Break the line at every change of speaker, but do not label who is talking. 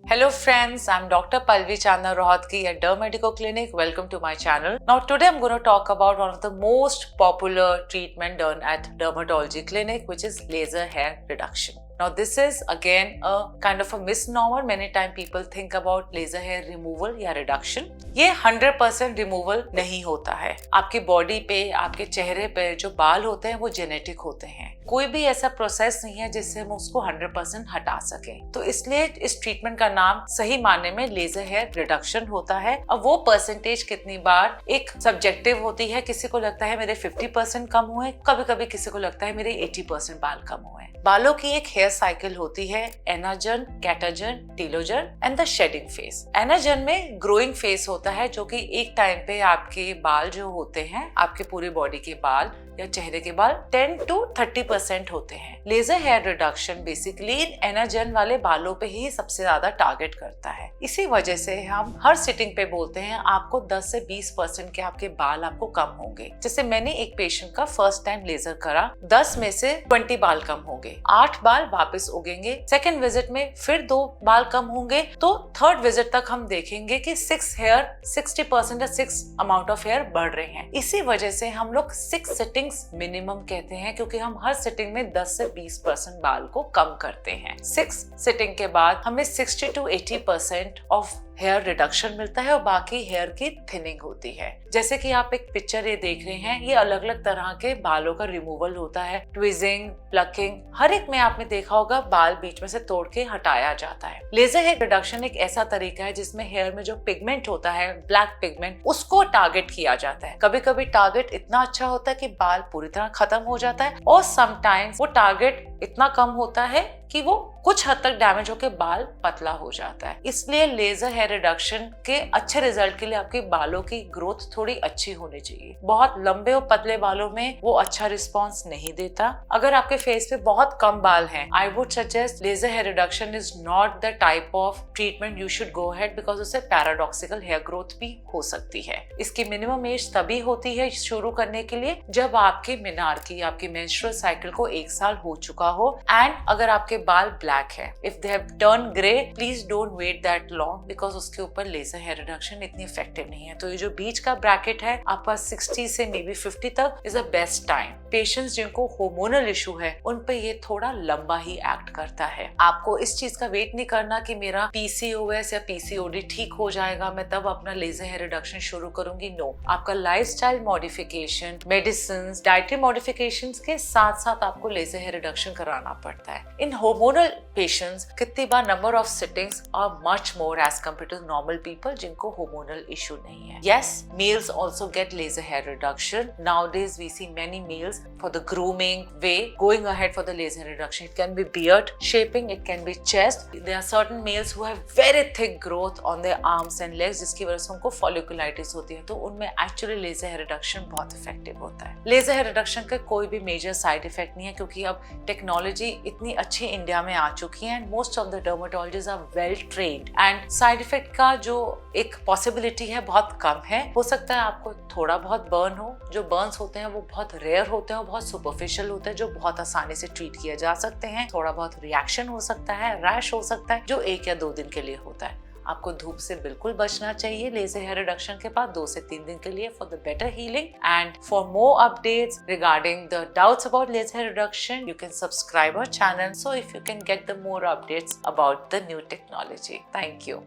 Hello friends, I'm Dr. Palvi Chandna Rohatgi at Derm Medico Clinic. Welcome to my channel. Now today I'm going to talk about one of the most popular treatment done at dermatology clinic, which is laser hair reduction. Now this is again a kind of a misnomer. Many times people think about laser hair removal या reduction. ये 100% removal नहीं होता है. आपकी body पे, आपके चेहरे पे जो बाल होते हैं वो जेनेटिक होते हैं. कोई भी ऐसा प्रोसेस नहीं है जिससे हम उसको 100% हटा सकें. तो इसलिए इस ट्रीटमेंट का नाम सही मायने में लेजर हेयर रिडक्शन होता है. अब वो परसेंटेज कितनी बार एक सब्जेक्टिव होती है. किसी को लगता है मेरे 50% कम हुए, कभी कभी किसी को लगता है मेरे 80% बाल कम हुए. बालों की एक हेयर साइकिल होती है anagen, catagen, telogen and the shedding phase. Anagen में ग्रोइंग फेज होता है जो कि एक टाइम पे आपके बाल जो होते हैं, आपके पूरी बॉडी के बाल या चेहरे के बाल 10 to 30% होते हैं. Laser hair reduction basically anagen वाले बालों पे ही सबसे ज्यादा टारगेट करता है. इसी वजह से हम हर सिटिंग पे बोलते हैं आपको 10 से 20% के आपके बाल आपको कम होंगे. जैसे मैंने एक पेशेंट का फर्स्ट टाइम लेजर करा, 10 में से 20 बाल कम होंगे, 8 बाल वापस उगेंगे. सेकेंड विजिट में फिर 2 बाल कम होंगे. तो थर्ड विजिट तक हम देखेंगे कि 60% या 6 अमाउंट ऑफ हेयर बढ़ रहे हैं. इसी वजह से हम लोग 6 सिटिंग मिनिमम कहते हैं, क्योंकि हम हर सिटिंग में 10 से 20% बाल को कम करते हैं. 6 सिटिंग के बाद हमें 60 to 80% ऑफ हेयर रिडक्शन मिलता है और बाकी हेयर की थिनिंग होती है. जैसे कि आप एक पिक्चर ये देख रहे हैं, ये अलग अलग तरह के बालों का रिमूवल होता है. ट्विजिंग, प्लकिंग, हर एक में आपने देखा होगा बाल बीच में से तोड़ के हटाया जाता है. लेजर हेयर रिडक्शन एक ऐसा तरीका है जिसमें हेयर में जो पिगमेंट होता है, ब्लैक पिगमेंट, उसको टारगेट किया जाता है. कभी कभी टारगेट इतना अच्छा होता है कि बाल पूरी तरह खत्म हो जाता है, और समटाइम्स वो टारगेट इतना कम होता है कि वो कुछ हद तक डैमेज होकर बाल पतला हो जाता है. इसलिए लेजर हेयर रिडक्शन के अच्छे रिजल्ट के लिए आपके बालों की ग्रोथ थोड़ी अच्छी होनी चाहिए. बहुत लंबे और पतले बालों में वो अच्छा रिस्पॉन्स नहीं देता. अगर आपके फेस पे बहुत कम बाल हैं, I would suggest laser hair reduction is not the type of treatment you should go ahead, because उससे पैराडॉक्सिकल हेयर ग्रोथ भी हो सकती है. इसकी मिनिमम एज तभी होती है शुरू करने के लिए जब आपके मेनार्की, आपकी मेंस्ट्रुअल साइकिल को 1 साल हो चुका हो, एंड अगर आपके बाल ब्लैक है. If they have turn grey, please don't wait that long, because उसके ऊपर लेजर हेयर रिडक्शन इतनी इफेक्टिव नहीं है. तो ये जो बीच का ब्रैकेट है आपका 60 से मे बी 50 तक is a best time. Patients जिनको हार्मोनल इशू है उन पे ये थोड़ा लंबा ही एक्ट करता है. आपको इस चीज का वेट नहीं करना कि मेरा PCOS या PCOD ठीक हो जाएगा, मैं तब अपना लेजर हेयर रिडक्शन शुरू करूंगी. नो, आपका lifestyle modification, medicine, dietary modification के साथ साथ आपको लेजर हेयर रिडक्शन कराना पड़ता है. इन हार्मोनल पेशेंट्स कितनी बार number of sittings are much more as compare to normal people जिनको हार्मोनल इशू नहीं है. Yes, males also get laser hair reduction. Nowadays we see many males for the grooming way going ahead for the laser reduction. It can be beard shaping, it can be chest. There are certain males who have very thick growth on their arms and legs, जिसकी वजह से उनको folliculitis होती है. तो उनमें actually laser hair reduction बहुत effective होता है. Laser hair reduction का कोई भी major side effect नहीं है, क्योंकि अब टेक्नोलॉजी इतनी अच्छी इंडिया में आ चुकी है, and most of the dermatologists are well trained, and side effect का जो एक possibility है बहुत कम है. हो सकता है आपको थोड़ा बहुत बर्न हो. जो बर्न्स होते हैं वो बहुत रेयर होते हैं और बहुत सुपरफिशियल होते हैं, जो बहुत आसानी से ट्रीट किए जा सकते हैं. थोड़ा बहुत रिएक्शन हो सकता है, रैश हो सकता है, जो 1 या 2 दिन के लिए होता है. आपको धूप से बिल्कुल बचना चाहिए लेजर हेयर रिडक्शन के बाद 2 से 3 दिन के लिए, for the better healing. And for more updates regarding the doubts about laser hair reduction, you can subscribe our channel, so if you can get the more updates about the new technology. Thank you.